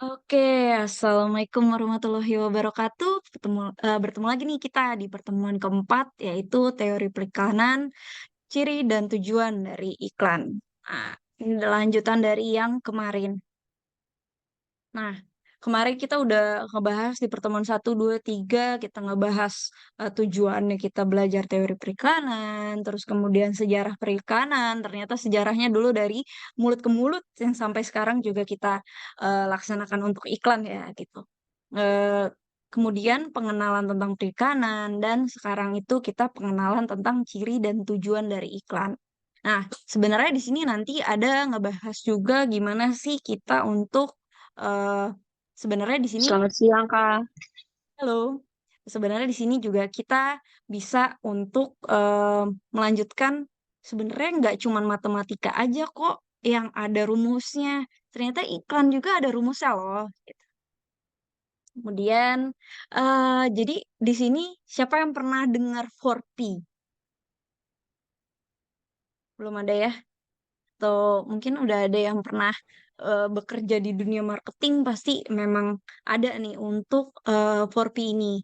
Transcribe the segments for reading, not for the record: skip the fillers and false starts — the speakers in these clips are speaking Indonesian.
Oke, Assalamualaikum warahmatullahi wabarakatuh. Bertemu lagi nih kita di pertemuan keempat, yaitu teori perikanan, ciri dan tujuan dari iklan. Nah, ini adalah lanjutan dari yang kemarin. Nah, kemarin kita udah ngebahas di pertemuan 1, 2, 3, kita ngebahas tujuannya kita belajar teori perikanan, terus kemudian sejarah perikanan, ternyata sejarahnya dulu dari mulut ke mulut yang sampai sekarang juga kita laksanakan untuk iklan ya gitu. Eh, Kemudian pengenalan tentang perikanan, dan sekarang itu kita pengenalan tentang ciri dan tujuan dari iklan. Nah, sebenarnya di sini nanti ada ngebahas juga gimana sih kita untuk eh sebenarnya di sini, Selamat siang, Kak. halo. Sebenarnya di sini juga kita bisa untuk melanjutkan, sebenarnya nggak cuma matematika aja kok yang ada rumusnya. Ternyata iklan juga ada rumusnya loh. Kemudian jadi di sini siapa yang pernah dengar 4P? Belum ada ya? Atau mungkin udah ada yang pernah bekerja di dunia marketing, pasti memang ada nih untuk 4P ini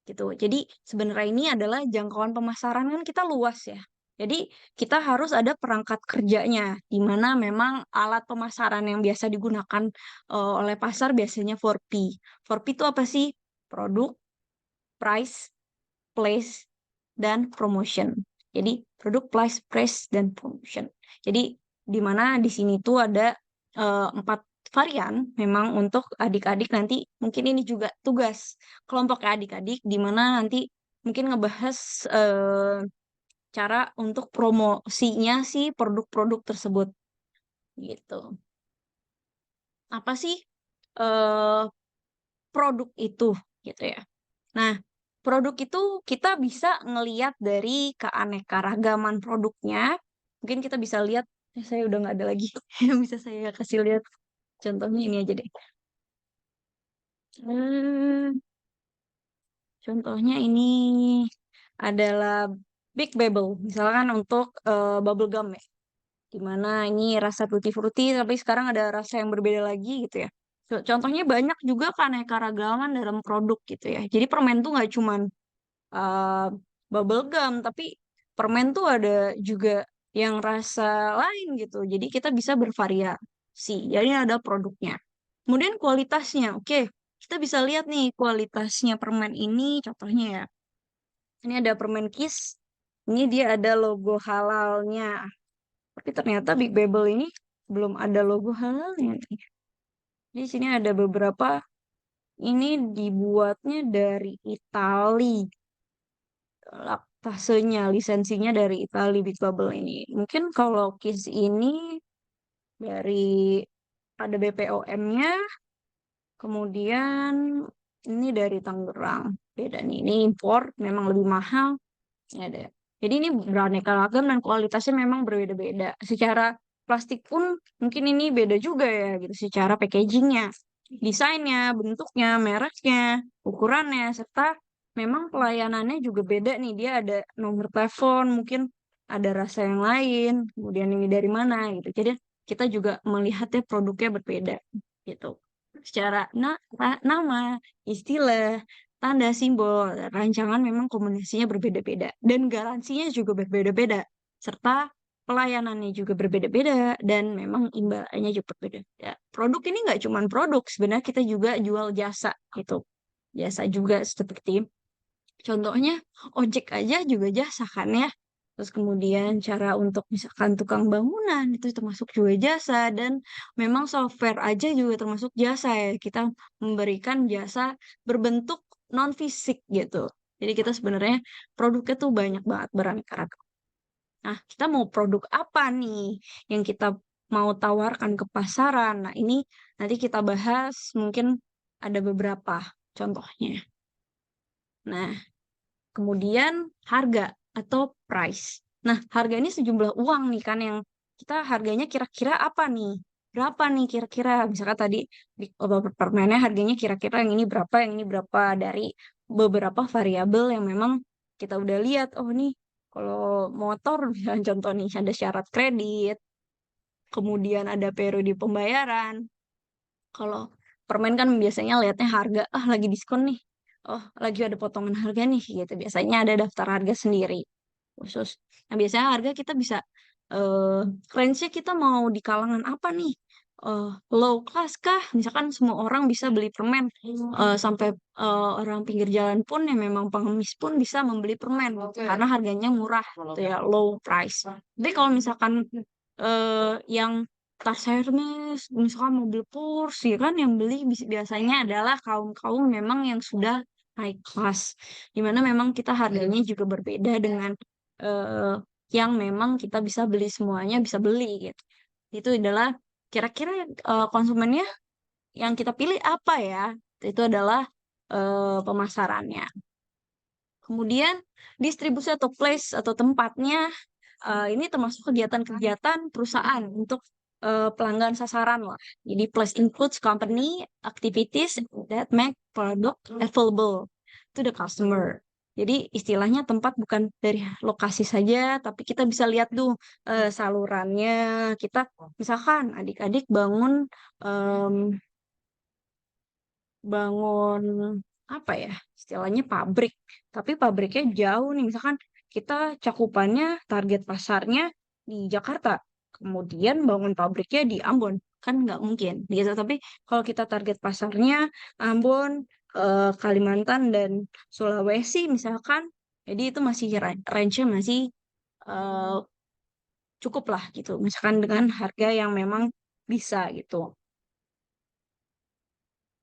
gitu. Jadi sebenarnya ini adalah jangkauan pemasaran kan kita luas ya. Jadi kita harus ada perangkat kerjanya, di mana memang alat pemasaran yang biasa digunakan oleh pasar biasanya 4P. 4P itu apa sih? Produk, price, place, dan promotion. Jadi produk, price, dan promotion. Jadi di mana di sini tuh ada 4 varian memang untuk adik-adik nanti. Mungkin ini juga tugas kelompok adik-adik, di mana nanti mungkin ngebahas cara untuk promosinya si produk-produk tersebut gitu. Apa sih eh, produk itu gitu ya? Nah, produk itu kita bisa ngeliat dari keanekaragaman produknya. Mungkin kita bisa lihat, saya udah nggak ada lagi yang bisa saya kasih lihat. Contohnya ini aja deh. Hmm, Contohnya ini adalah Big Bubble, misalkan untuk bubble gum ya. Dimana ini rasa tutti-frutti, tapi sekarang ada rasa yang berbeda lagi gitu ya. Contohnya banyak juga keanekaragaman dalam produk gitu ya. Jadi permen tuh nggak cuman uh, bubble gum, tapi permen tuh ada juga yang rasa lain gitu. Jadi kita bisa bervariasi. Jadi ada produknya. Kemudian kualitasnya, oke. Kita bisa lihat nih kualitasnya permen ini, contohnya ya. Ini ada permen Kiss. Ini dia ada logo halalnya. Tapi ternyata Big Bubble ini belum ada logo halalnya nih. Di sini ada beberapa. Ini dibuatnya dari Itali. Laktasenya, lisensinya dari Italia Big Bubble ini. Mungkin kalau Kiss ini dari ada BPOM-nya, kemudian ini dari Tangerang. Beda nih, ini impor, memang lebih mahal. Ini ada. Jadi ini beraneka ragam dan kualitasnya memang berbeda-beda. Secara plastik pun mungkin ini beda juga ya gitu, secara packagingnya, desainnya, bentuknya, mereknya, ukurannya, serta memang pelayanannya juga beda nih. Dia ada nomor telepon, mungkin ada rasa yang lain, kemudian ini dari mana gitu. Jadi kita juga melihatnya produknya berbeda gitu. Secara nama, istilah, tanda, simbol, rancangan memang kombinasinya berbeda-beda. Dan garansinya juga berbeda-beda. Serta pelayanannya juga berbeda-beda. Dan memang imbalannya juga berbeda-beda. Produk ini nggak cuma produk. Sebenarnya kita juga jual jasa gitu. Jasa juga seperti contohnya ojek aja juga jasa kan ya. Terus kemudian cara untuk misalkan tukang bangunan itu termasuk juga jasa, dan memang software aja juga termasuk jasa ya. Kita memberikan jasa berbentuk non fisik gitu. Jadi kita sebenarnya produknya tuh banyak banget, beraneka ragam. Nah, kita mau produk apa nih yang kita mau tawarkan ke pasaran? Nah, ini nanti kita bahas, mungkin ada beberapa contohnya. Nah, kemudian harga atau price. Nah, harga ini sejumlah uang nih kan, yang kita harganya kira-kira apa nih? Berapa nih kira-kira? Misalkan tadi di permennya harganya kira-kira yang ini berapa, yang ini berapa, dari beberapa variabel yang memang kita udah lihat. Oh nih, kalau motor misalnya contoh nih ada syarat kredit, kemudian ada periode pembayaran. Kalau permen kan biasanya lihatnya harga, ah lagi diskon nih, oh lagi ada potongan harga nih gitu. Biasanya ada daftar harga sendiri khusus. Nah biasanya harga kita bisa eh range-nya kita mau di kalangan apa nih? Low class kah? Misalkan semua orang bisa beli permen, sampai orang pinggir jalan pun yang memang pengemis pun bisa membeli permen karena harganya murah gitu ya, low price. Tapi kalau misalkan yang tas Hermes, misalkan mobil Porsche, ya kan yang beli biasanya adalah kaum-kaum memang yang sudah high class, dimana memang kita harganya juga berbeda dengan eh, yang memang kita bisa beli semuanya bisa beli gitu. Itu adalah kira-kira konsumennya yang kita pilih apa ya? Itu adalah pemasarannya. Kemudian distribusi atau place atau tempatnya, ini termasuk kegiatan-kegiatan perusahaan untuk pelanggan sasaran lah. Jadi place includes company activities that make product available to the customer. Jadi istilahnya tempat bukan dari lokasi saja, tapi kita bisa lihat tuh salurannya. Kita misalkan adik-adik bangun apa ya, istilahnya pabrik, tapi pabriknya jauh nih, misalkan kita cakupannya target pasarnya di Jakarta, kemudian bangun pabriknya di Ambon, kan nggak mungkin gitu. Tapi kalau kita target pasarnya Ambon, Kalimantan dan Sulawesi misalkan, jadi itu masih range-nya masih eh, cukup lah gitu, misalkan dengan harga yang memang bisa gitu.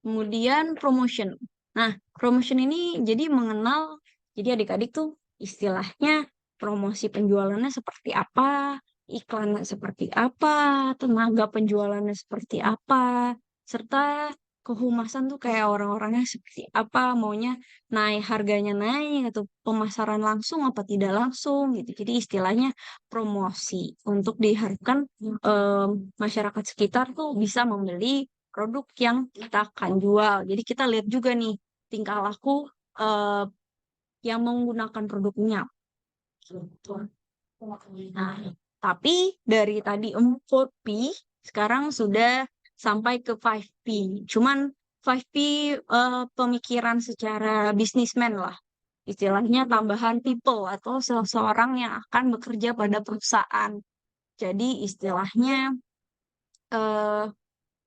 Kemudian promotion. Nah, promotion ini jadi mengenal, jadi adik-adik tuh istilahnya promosi penjualannya seperti apa, iklannya seperti apa, tenaga penjualannya seperti apa, serta kehumasan tuh kayak orang-orangnya seperti apa, maunya naik harganya naik atau pemasaran langsung apa tidak langsung gitu. Jadi istilahnya promosi untuk diharapkan masyarakat sekitar tuh bisa membeli produk yang kita akan jual. Jadi kita lihat juga nih tingkah laku eh, yang menggunakan produknya gitu. Nah, tapi dari tadi 4P sekarang sudah sampai ke 5P. Cuman 5P pemikiran secara bisnismen lah. Istilahnya tambahan people atau seseorang yang akan bekerja pada perusahaan. Jadi istilahnya eh,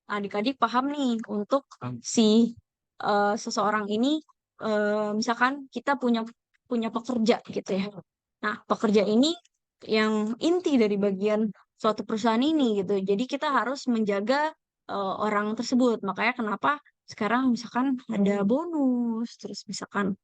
adik-adik paham nih untuk si seseorang ini, misalkan kita punya punya pekerja gitu ya. Nah, pekerja ini yang inti dari bagian suatu perusahaan ini gitu. Jadi kita harus menjaga orang tersebut. Makanya kenapa sekarang misalkan ada bonus, terus misalkan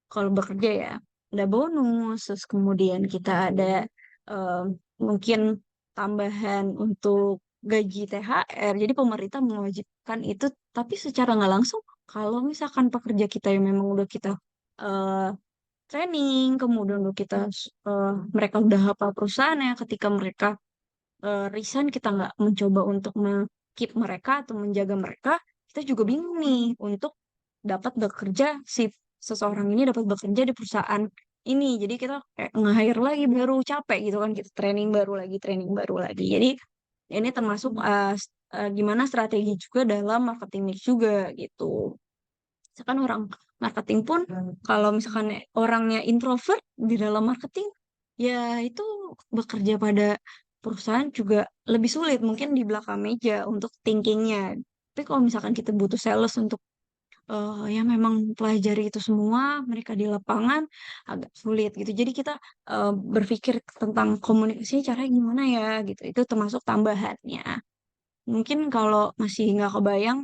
kalau bekerja ya ada bonus, terus kemudian kita ada eh, mungkin tambahan untuk gaji THR. Jadi pemerintah mewajibkan itu, tapi secara nggak langsung kalau misalkan pekerja kita yang memang udah kita eh, training, kemudian udah kita mereka udah hafal perusahaannya, ketika mereka resign kita nggak mencoba untuk keep mereka atau menjaga mereka, kita juga bingung nih untuk dapat bekerja, si seseorang ini dapat bekerja di perusahaan ini. Jadi kita kayak nge-hire lagi baru capek gitu kan, kita training baru lagi. Jadi ini termasuk gimana strategi juga dalam marketing mix juga gitu. Misalkan orang marketing pun kalau misalkan orangnya introvert di dalam marketing, ya itu bekerja pada perusahaan juga lebih sulit mungkin di belakang meja untuk thinkingnya. Tapi kalau misalkan kita butuh sales untuk yang memang pelajari itu semua, mereka di lapangan agak sulit gitu. Jadi kita berpikir tentang komunikasi caranya gimana ya gitu. Itu termasuk tambahannya. Mungkin kalau masih nggak kebayang,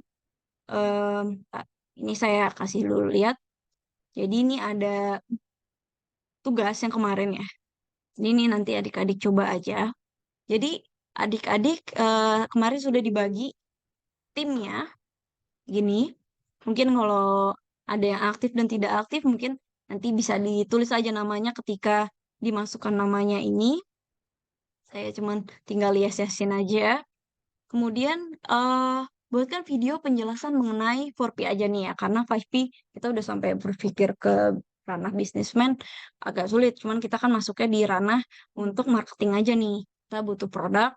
em, ini saya kasih dulu lihat. Jadi ini ada tugas yang kemarin ya. Ini nanti adik-adik coba aja. Jadi adik-adik kemarin sudah dibagi timnya gini. Mungkin kalau ada yang aktif dan tidak aktif, mungkin nanti bisa ditulis aja namanya ketika dimasukkan namanya ini. Saya cuman tinggal yes-yesin aja. Kemudian buatkan video penjelasan mengenai 4P aja nih ya, karena 5P kita udah sampai berpikir ke ranah bisnismen agak sulit. Cuman kita kan masuknya di ranah untuk marketing aja nih. Kita butuh produk,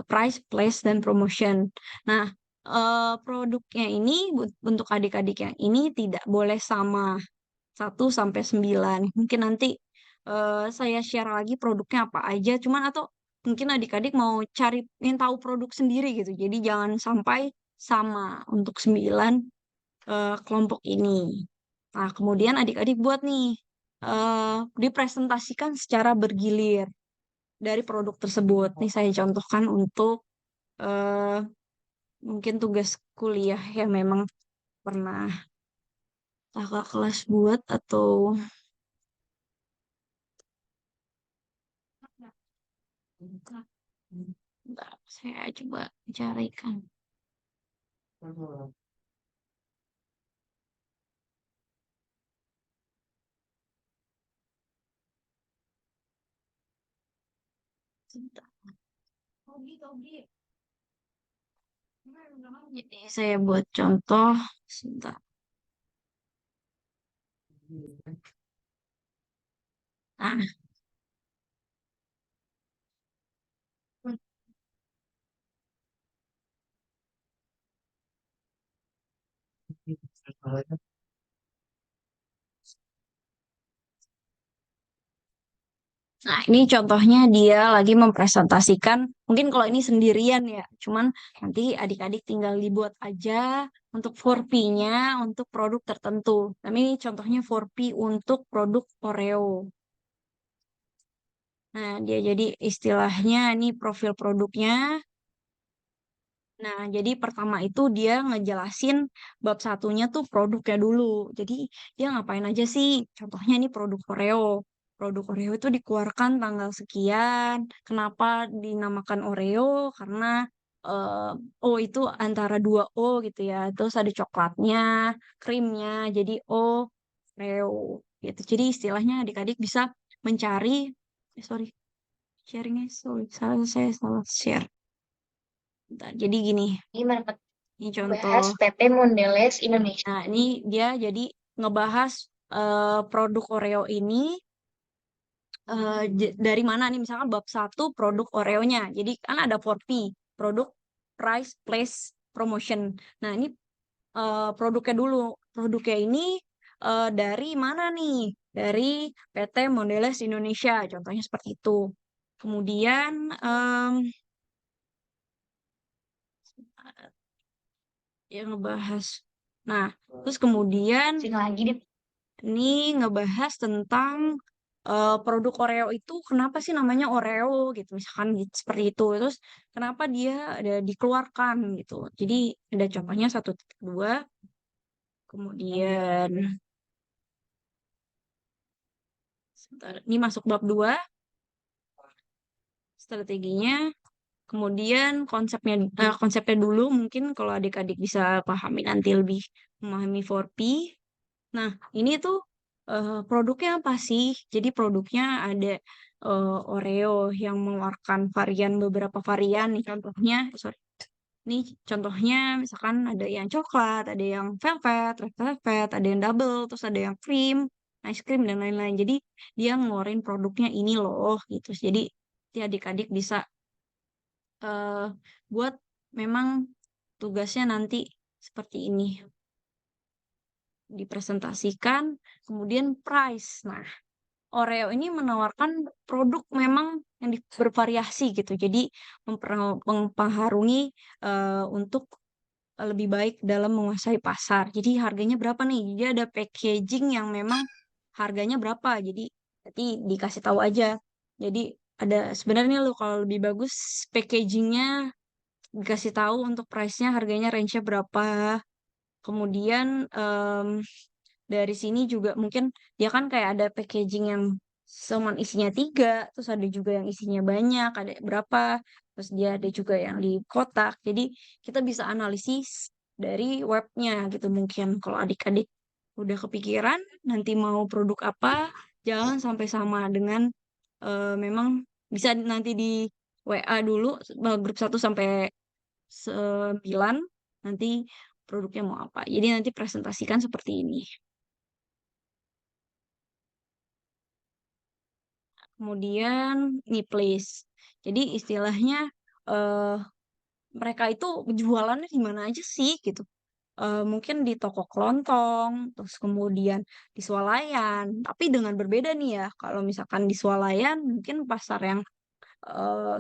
price, place, dan promotion. Nah, produknya ini untuk adik-adik yang ini tidak boleh sama 1 sampai 9. Mungkin nanti saya share lagi produknya apa aja. Cuman atau mungkin adik-adik mau cari ingin tahu produk sendiri gitu. Jadi jangan sampai sama untuk 9 kelompok ini. Nah, kemudian adik-adik buat nih dipresentasikan secara bergilir dari produk tersebut. Nih saya contohkan untuk eh, mungkin tugas kuliah yang memang pernah kakak kelas buat atau bentar, saya coba carikan. Sebentar. Jadi saya buat contoh. Sebentar. Nah, nah, ini contohnya dia lagi mempresentasikan, mungkin kalau ini sendirian ya, cuman nanti adik-adik tinggal dibuat aja untuk 4P-nya untuk produk tertentu. Tapi ini contohnya 4P untuk produk Oreo. Nah, dia jadi istilahnya ini profil produknya. Nah, jadi pertama itu dia ngejelasin bab satunya tuh produknya dulu. Jadi dia ngapain aja sih? Contohnya ini produk Oreo. Produk Oreo itu dikeluarkan tanggal sekian. Kenapa dinamakan Oreo? Karena eh, O itu antara dua O gitu ya. Terus ada coklatnya, krimnya. Jadi Oreo gitu. Jadi istilahnya adik-adik bisa mencari. Sorry, sharingnya sorry. Saya salah share. Bentar, jadi gini. Gimana Ini bahas contoh. PT Mondelez Indonesia. Nah, ini dia jadi ngebahas produk Oreo ini dari mana nih? Misalkan bab satu produk Oreo-nya. Jadi kan ada 4P, produk, price, place, promotion. Nah, ini produknya dulu. Produknya ini dari mana nih? Dari PT Mondelez Indonesia. Contohnya seperti itu. Kemudian yang ngebahas. Nah, terus kemudian Sini lagi deh. ini ngebahas tentang produk Oreo itu kenapa sih namanya Oreo gitu misalkan gitu, seperti itu. Terus kenapa dia ada dikeluarkan gitu. Jadi ada contohnya 1.2. Kemudian sebentar, ini masuk bab 2 strateginya. Kemudian konsepnya dulu mungkin kalau adik-adik bisa pahami nanti lebih memahami 4P. Nah, ini tuh produknya apa sih? Jadi produknya ada Oreo yang mengeluarkan beberapa varian nih contohnya. Sorry. Nih contohnya misalkan ada yang coklat, ada yang velvet, red velvet, ada yang double, terus ada yang cream, ice cream dan lain-lain. Jadi dia ngeluarin produknya ini loh gitu. Jadi adik-adik bisa eh, buat memang tugasnya nanti seperti ini dipresentasikan, kemudian price. Nah, Oreo ini menawarkan produk memang yang bervariasi gitu. Jadi mempengaruhi untuk lebih baik dalam menguasai pasar. Jadi harganya berapa nih? Jadi ada packaging yang memang harganya berapa. Jadi nanti dikasih tahu aja. Jadi ada sebenarnya lo kalau lebih bagus packagingnya dikasih tahu untuk price-nya harganya range-nya berapa. Kemudian dari sini juga mungkin dia kan kayak ada packaging yang cuman isinya 3, terus ada juga yang isinya banyak, ada berapa, terus dia ada juga yang di kotak. Jadi kita bisa analisis dari webnya gitu mungkin kalau adik-adik udah kepikiran nanti mau produk apa, jangan sampai sama dengan memang bisa nanti di WA dulu grup 1 sampai 9 nanti produknya mau apa. Jadi nanti presentasikan seperti ini. Kemudian nih please. Jadi istilahnya eh mereka itu jualannya di mana aja sih gitu. Mungkin di toko kelontong, terus kemudian di swalayan. Tapi dengan berbeda nih ya, kalau misalkan di swalayan mungkin pasar yang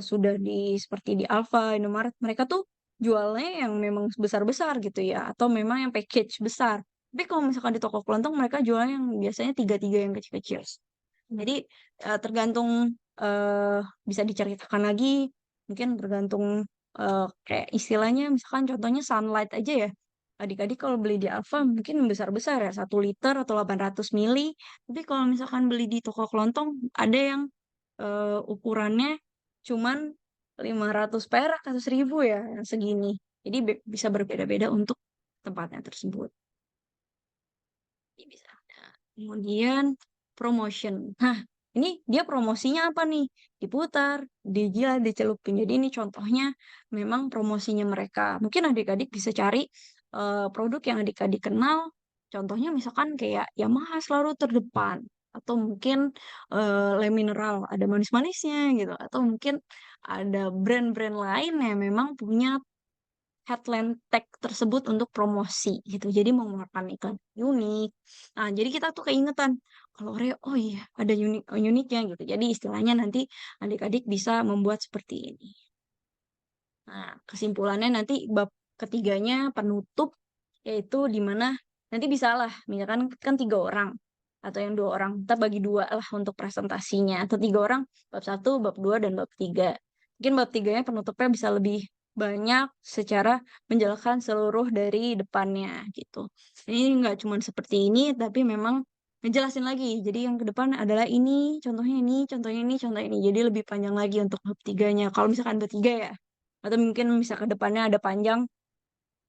sudah seperti di Alfa, Indomaret, mereka tuh jualnya yang memang besar-besar gitu ya, atau memang yang package besar. Tapi kalau misalkan di toko kelontong mereka jualnya yang biasanya tiga-tiga yang kecil-kecil. Jadi tergantung eh, bisa diceritakan lagi, mungkin tergantung kayak istilahnya, misalkan contohnya sunlight aja ya. Adik-adik kalau beli di Alfa mungkin besar-besar ya, 1 liter atau 800 mili. Tapi kalau misalkan beli di toko kelontong, ada yang ukurannya cuman 500 perak atau 1.000 ya, yang segini. Jadi bisa berbeda-beda untuk tempatnya tersebut. Ini bisa. Nah, kemudian promotion. Nah, ini dia promosinya apa nih? Diputar, dijilat, dicelupin. Jadi ini contohnya memang promosinya mereka. Mungkin adik-adik bisa cari produk yang adik-adik kenal. Contohnya misalkan kayak Yamaha selalu terdepan. Atau mungkin Le Mineral ada manis-manisnya gitu. Atau mungkin ada brand-brand lain yang memang punya headline tag tersebut untuk promosi gitu. Jadi mengeluarkan iklan unik. Nah, jadi kita tuh keingetan kalau Oreo, oh iya ada uniknya gitu. Jadi istilahnya nanti adik-adik bisa membuat seperti ini. Nah, kesimpulannya nanti bab ketiganya penutup, yaitu di mana nanti bisa lah, misalkan kan 3 orang atau yang 2 orang, kita bagi dua lah untuk presentasinya, atau 3 orang, bab 1, bab 2, dan bab 3. Mungkin bab 3-nya penutupnya bisa lebih banyak secara menjelaskan seluruh dari depannya gitu. Ini nggak cuma seperti ini, tapi memang ngejelasin lagi. Jadi yang ke depan adalah ini, contohnya ini, contohnya ini, contohnya ini. Jadi lebih panjang lagi untuk bab 3-nya. Kalau misalkan bab 3 ya, atau mungkin bisa ke depannya ada panjang,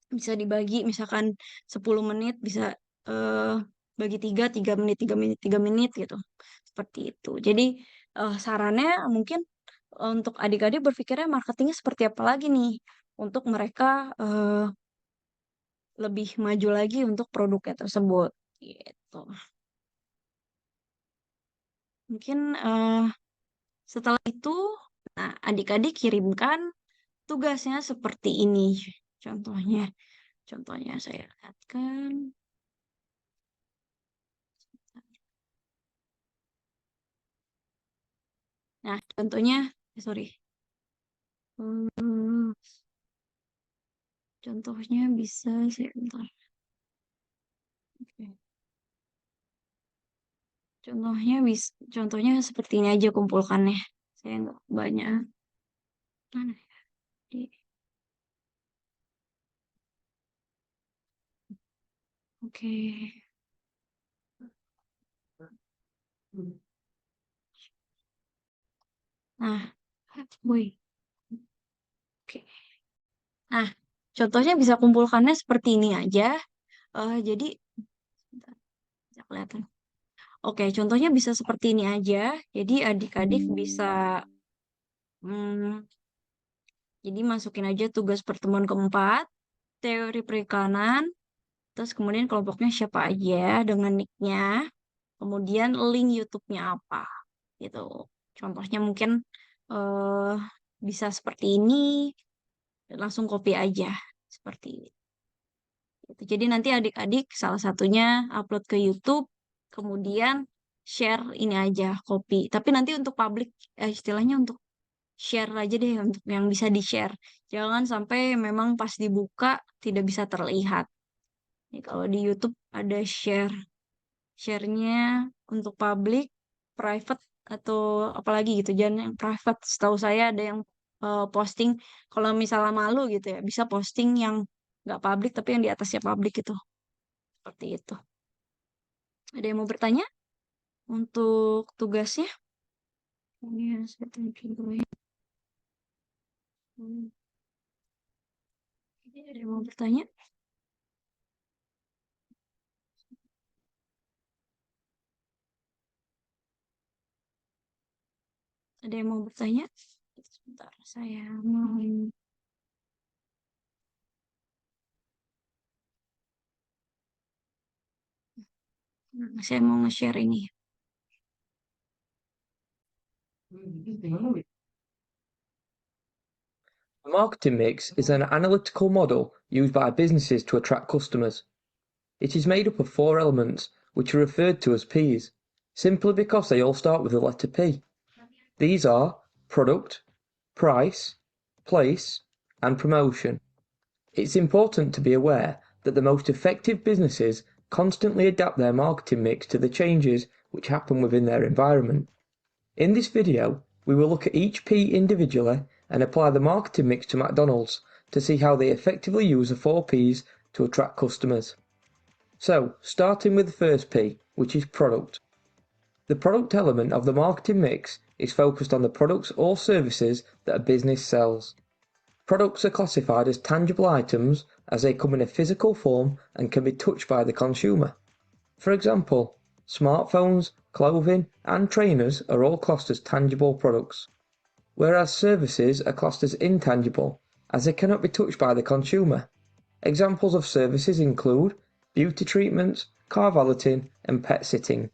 bisa dibagi misalkan 10 menit, bisa eh, bagi 3 menit, 3 menit, 3 menit gitu. Seperti itu. Jadi sarannya mungkin untuk adik-adik berpikirnya marketingnya seperti apa lagi nih untuk mereka lebih maju lagi untuk produknya tersebut. Gitu. Mungkin setelah itu, nah adik-adik kirimkan tugasnya seperti ini. Contohnya, contohnya saya lihatkan. Nah, contohnya, sorry. Hmm, contohnya bisa saya bentar. Oke. Contohnya seperti ini aja kumpulkannya. Saya nggak banyak. Mana ya? Di- Oke. Nah, woi. Oke. Nah, contohnya bisa kumpulkannya seperti ini aja. Jadi, bentar, bisa kelihatan. Oke, contohnya bisa seperti ini aja. Jadi adik-adik bisa, hmm, jadi masukin aja tugas pertemuan keempat, teori perikanan, terus kemudian kelompoknya siapa aja dengan nicknya, kemudian link YouTube-nya apa, gitu. Contohnya mungkin eh bisa seperti ini, langsung copy aja, seperti itu. Jadi nanti adik-adik salah satunya upload ke YouTube, kemudian share ini aja, copy. Tapi nanti untuk publik, istilahnya untuk share aja deh, untuk yang bisa di-share. Jangan sampai memang pas dibuka tidak bisa terlihat. Nih, kalau di YouTube ada share-nya untuk publik, private, atau apalagi gitu. Jangan yang private. Setahu saya ada yang posting, kalau misalnya malu gitu ya, bisa posting yang nggak publik tapi yang di atasnya publik itu. Seperti itu. Ada yang mau bertanya untuk tugasnya? Iya, saya tunjuk dulu ya. Hmm, Ada yang mau bertanya? Ada yang mau bertanya? Sebentar, saya mau, saya mau nge-share ini. A marketing mix is an analytical model used by businesses to attract customers. It is made up of 4 elements, which are referred to as Ps, simply because they all start with the letter P. These are product, price, place, and promotion. It's important to be aware that the most effective businesses constantly adapt their marketing mix to the changes which happen within their environment. In this video, we will look at each P individually and apply the marketing mix to McDonald's to see how they effectively use the 4 Ps to attract customers. So, starting with the first P, which is product. The product element of the marketing mix is focused on the products or services that a business sells. Products are classified as tangible items as they come in a physical form and can be touched by the consumer. For example, smartphones, clothing, and trainers are all classed as tangible products, whereas services are classed as intangible as they cannot be touched by the consumer. Examples of services include beauty treatments, car valeting, and pet sitting.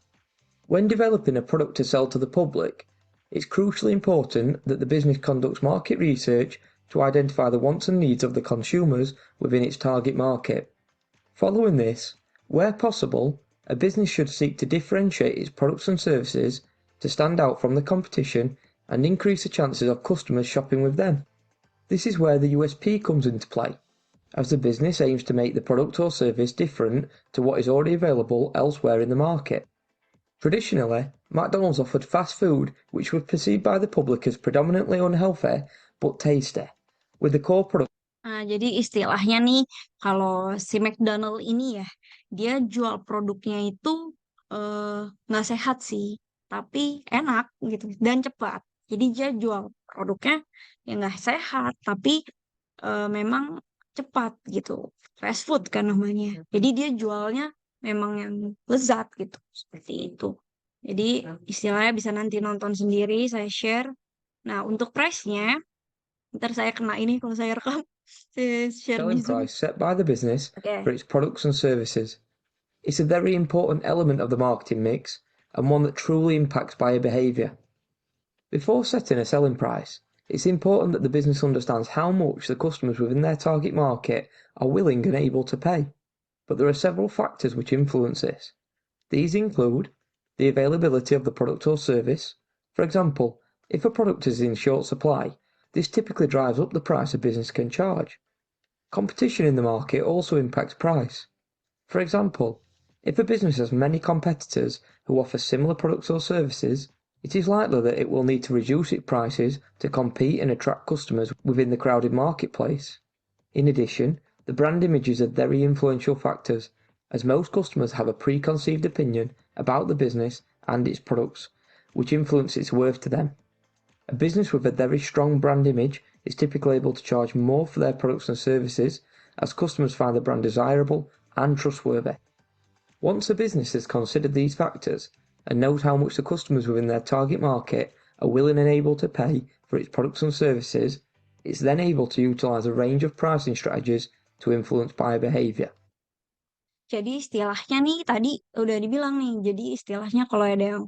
When developing a product to sell to the public, it's crucially important that the business conducts market research to identify the wants and needs of the consumers within its target market. Following this, where possible, a business should seek to differentiate its products and services to stand out from the competition and increase the chances of customers shopping with them. This is where the USP comes into play, as the business aims to make the product or service different to what is already available elsewhere in the market. Traditionally, McDonald's offered fast food which was perceived by the public as predominantly unhealthy but tasty, with the core product. Nah, jadi istilahnya nih, kalau si McDonald ini ya, dia jual produknya itu nggak sehat sih, tapi enak gitu dan cepat. Jadi dia jual produknya yang nggak sehat, tapi memang cepat gitu. Fast food kan namanya. Jadi dia jualnya memang yang lezat gitu, seperti itu. Jadi istilahnya bisa nanti nonton sendiri, saya share. Nah, untuk price-nya, ntar saya kena ini kalau saya rekam. Saya share di Selling Zoom. price set by the business Oke. for its products and services. It's a very important element of the marketing mix and one that truly impacts buyer behaviour. Before setting a selling price, it's important that the business understands how much the customers within their target market are willing and able to pay. But there are several factors which influence this. These include the availability of the product or service. For example, if a product is in short supply, this typically drives up the price a business can charge. Competition in the market also impacts price. For example, if a business has many competitors who offer similar products or services, it is likely that it will need to reduce its prices to compete and attract customers within the crowded marketplace. In addition, the brand images are very influential factors, as most customers have a preconceived opinion about the business and its products, which influence its worth to them. A business with a very strong brand image is typically able to charge more for their products and services, as customers find the brand desirable and trustworthy. Once a business has considered these factors and knows how much the customers within their target market are willing and able to pay for its products and services, it's then able to utilize a range of pricing strategies to influence buyer behavior. Jadi istilahnya nih tadi udah dibilang nih. Jadi istilahnya kalau ada yang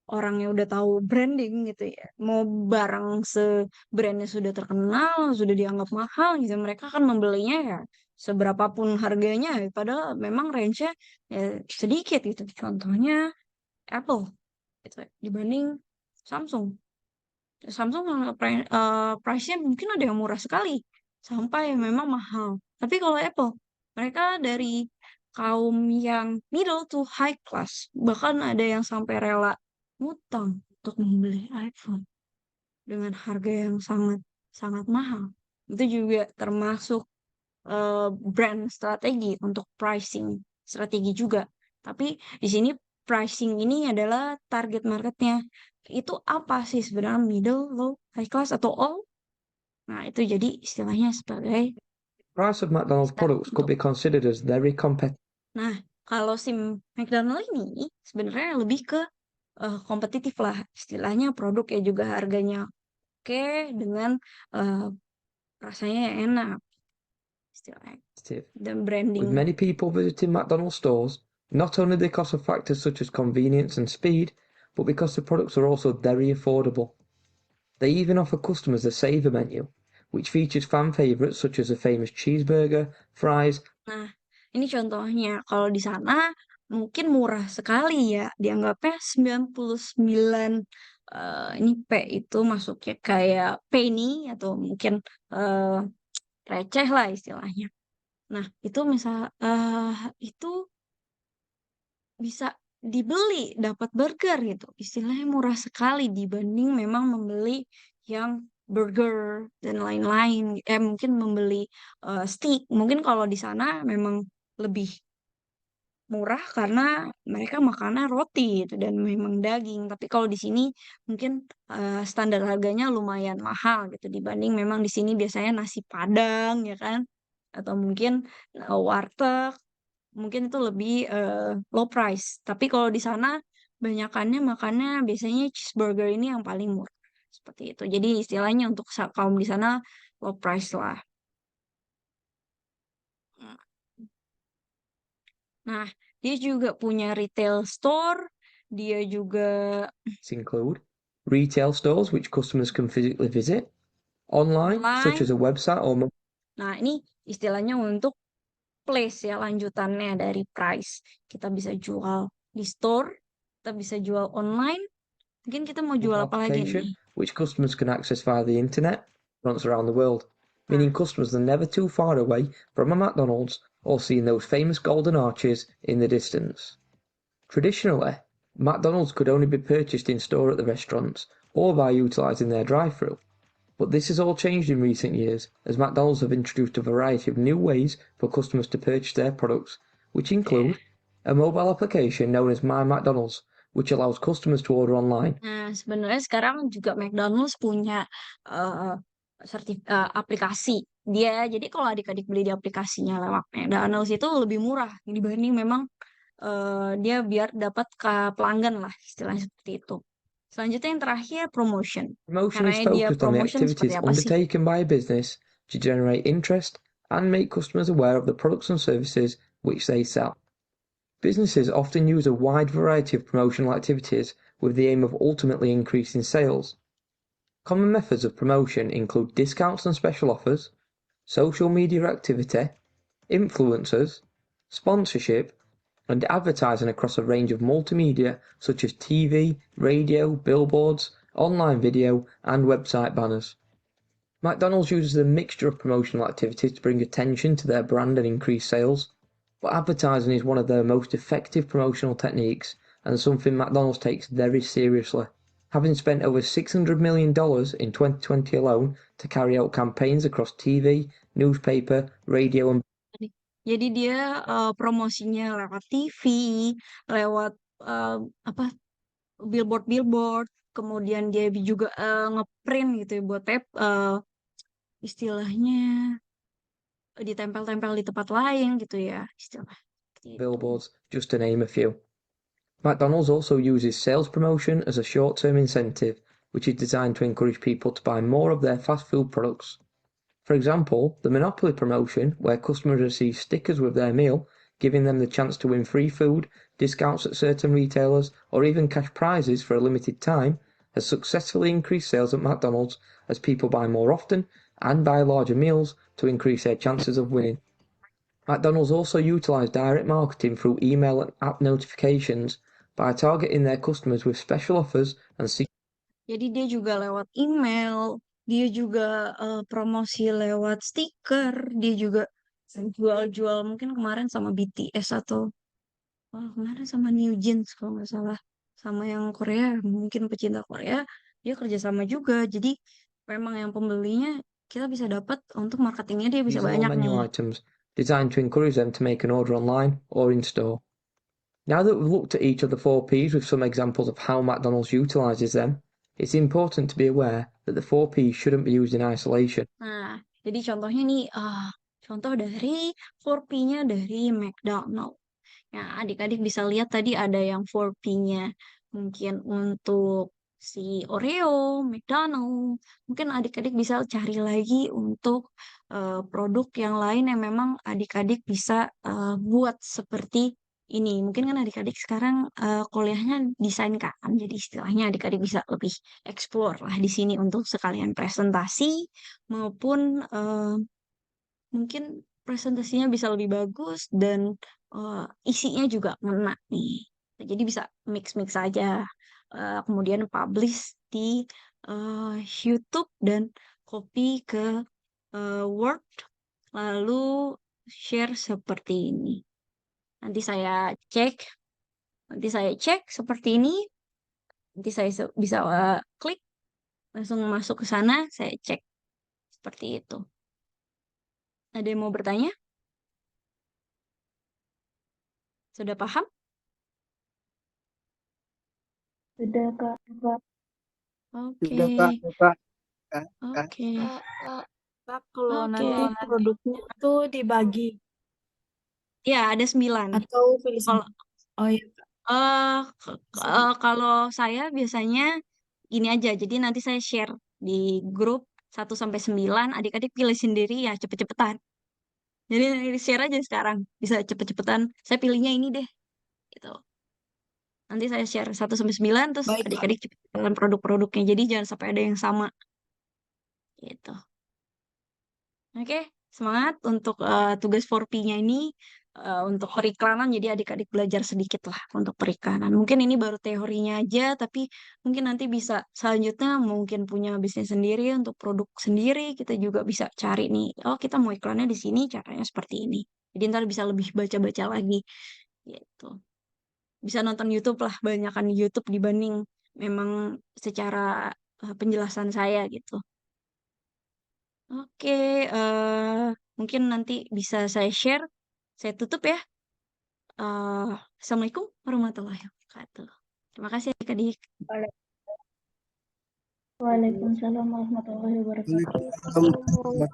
orang yang udah tahu branding gitu ya, mau barang sebrandnya sudah terkenal, sudah dianggap mahal gitu, mereka akan membelinya ya seberapapun harganya, padahal memang range-nya ya sedikit gitu. Contohnya Apple gitu ya, dibanding Samsung. Samsung price-nya mungkin ada yang murah sekali sampai memang mahal. Tapi kalau Apple, mereka dari kaum yang middle to high class, bahkan ada yang sampai rela ngutang untuk membeli iPhone dengan harga yang sangat sangat mahal. Itu juga termasuk brand strategi untuk pricing strategi juga. Tapi di sini pricing ini adalah target marketnya. Itu apa sih sebenarnya, middle, low, high class, atau all? Nah, itu jadi istilahnya sebagai Price of McDonald's products could untuk. be considered as very competitive. Nah, kalau si McDonald ini sebenarnya lebih ke kompetitif lah. Istilahnya produk ya juga harganya oke dengan rasanya yang enak. Istilahnya. Dan With branding. many people visiting McDonald's stores, not only because of factors such as convenience and speed, but because the products are also very affordable. They even offer customers a saver menu, which features fan favorites such as a famous cheeseburger, fries, Nah, ini contohnya. Kalau di sana mungkin murah sekali ya. Dianggapnya 99 ini P itu masuknya kayak penny atau mungkin eh, receh lah istilahnya. Nah, itu misal itu bisa dibeli, dapat burger gitu. Istilahnya murah sekali dibanding memang membeli yang burger dan lain-lain. Mungkin membeli steak. Mungkin kalau di sana memang lebih murah karena mereka makannya roti gitu dan memang daging. Tapi kalau di sini mungkin standar harganya lumayan mahal gitu dibanding memang di sini biasanya nasi Padang ya kan atau mungkin warteg mungkin itu lebih low price. Tapi kalau di sana banyakannya makannya biasanya cheeseburger ini yang paling murah. Seperti itu. Jadi istilahnya untuk kaum di sana low price lah. Nah, dia juga punya retail store, dia juga include retail stores which customers can physically visit, online such online. as a website or Nah, ini istilahnya untuk place ya lanjutannya dari price. Kita bisa jual di store, kita bisa jual online. Mungkin kita mau jual mobile apa lagi nih? application which customers can access via the internet restaurants around the world, Nah, meaning customers are never too far away from a McDonald's or seeing those famous golden arches in the distance. Traditionally, McDonald's could only be purchased in store at the restaurants or by utilising their drive-through. But this has all changed in recent years as McDonald's have introduced a variety of new ways for customers to purchase their products, which include a mobile application known as My McDonald's, which allows customers to order online. Nah, sebenarnya sekarang juga McDonald's punya eh, aplikasi. Jadi kalau adik-adik beli di aplikasinya lewat McDonald's itu lebih murah dibanding memang dia biar dapat ke pelanggan lah istilahnya seperti itu. Selanjutnya yang terakhir promotion. Promotion is Caranya dia focused on the promotion seperti activities apa sih? undertaken by a business to generate interest and make customers aware of the products and services which they sell. Businesses often use a wide variety of promotional activities with the aim of ultimately increasing sales. Common methods of promotion include discounts and special offers, social media activity, influencers, sponsorship, and advertising across a range of multimedia such as TV, radio, billboards, online video, and website banners. McDonald's uses a mixture of promotional activities to bring attention to their brand and increase sales, but advertising is one of their most effective promotional techniques and something McDonald's takes very seriously, having spent over $600 million in 2020 alone to carry out campaigns across TV, newspaper, radio, and Jadi dia promosinya lewat TV, lewat apa billboard, kemudian dia juga ngeprint gitu ya buat istilahnya ditempel-tempel di tempat lain gitu ya istilah seperti itu. billboards, just to name a few. McDonald's also uses sales promotion as a short-term incentive, which is designed to encourage people to buy more of their fast food products. For example, the Monopoly promotion, where customers receive stickers with their meal, giving them the chance to win free food, discounts at certain retailers, or even cash prizes for a limited time, has successfully increased sales at McDonald's as people buy more often and buy larger meals to increase their chances of winning. McDonald's also utilise direct marketing through email and app notifications by targeting their customers with special offers and Jadi dia juga lewat email, dia juga promosi lewat stiker, dia juga jual-jual mungkin kemarin sama BTS atau kemarin sama New Jeans kalau nggak salah, sama yang Korea, mungkin pecinta Korea, dia kerjasama juga. Jadi memang yang pembelinya kita bisa dapat untuk marketingnya dia bisa seasonal banyak menu nih. items designed to encourage them to make an order online or in store. Now that we've looked at each of the 4Ps with some examples of how McDonald's utilises them, it's important to be aware that the 4Ps shouldn't be used in isolation. Nah, jadi contohnya nih, contoh dari 4P-nya dari McDonald. Nah, adik-adik bisa lihat tadi ada yang 4P-nya. Mungkin untuk si Oreo, McDonald. Mungkin adik-adik bisa cari lagi untuk produk yang lain yang memang adik-adik bisa buat seperti ini. Mungkin kan adik-adik sekarang kuliahnya desain kan, jadi istilahnya adik-adik bisa lebih explore lah di sini untuk sekalian presentasi maupun mungkin presentasinya bisa lebih bagus dan isinya juga ngena nih. Jadi bisa mix-mix aja. Kemudian publish di YouTube dan copy ke Word, lalu share seperti ini. Nanti saya cek, seperti ini. Nanti saya bisa klik langsung masuk ke sana, saya cek seperti itu. Ada yang mau bertanya? Sudah paham? Sudah, Kak. Oke, Sudah Kak, Kak, Kak. oke, Kak, kalau oke. nanti produknya tuh dibagi Ya, ada 9. atau pilih Kalau sendiri. Oh iya, Kak. kalau saya biasanya gini aja. Jadi nanti saya share di grup 1 sampai 9. Adik-adik pilih sendiri ya cepet-cepetan. Jadi share aja sekarang. Bisa cepet-cepetan. Saya pilihnya ini deh. Gitu. Nanti saya share 1 sampai 9. Terus Baik, Kak. adik-adik cepet-cepetan produk-produknya. Jadi jangan sampai ada yang sama. Gitu. Oke, semangat untuk tugas 4P-nya ini untuk periklanan. Jadi adik-adik belajar sedikit lah untuk periklanan. Mungkin ini baru teorinya aja, tapi mungkin nanti bisa selanjutnya mungkin punya bisnis sendiri untuk produk sendiri. Kita juga bisa cari nih, oh kita mau iklannya di sini, caranya seperti ini. Jadi ntar bisa lebih baca-baca lagi gitu. Bisa nonton YouTube lah, banyakkan YouTube dibanding memang secara penjelasan saya gitu. Oke, mungkin nanti bisa saya share. Saya tutup ya. Assalamualaikum warahmatullahi wabarakatuh. Terima kasih adik-adik. Waalaikumsalam warahmatullahi wabarakatuh. Waalaikumsalam.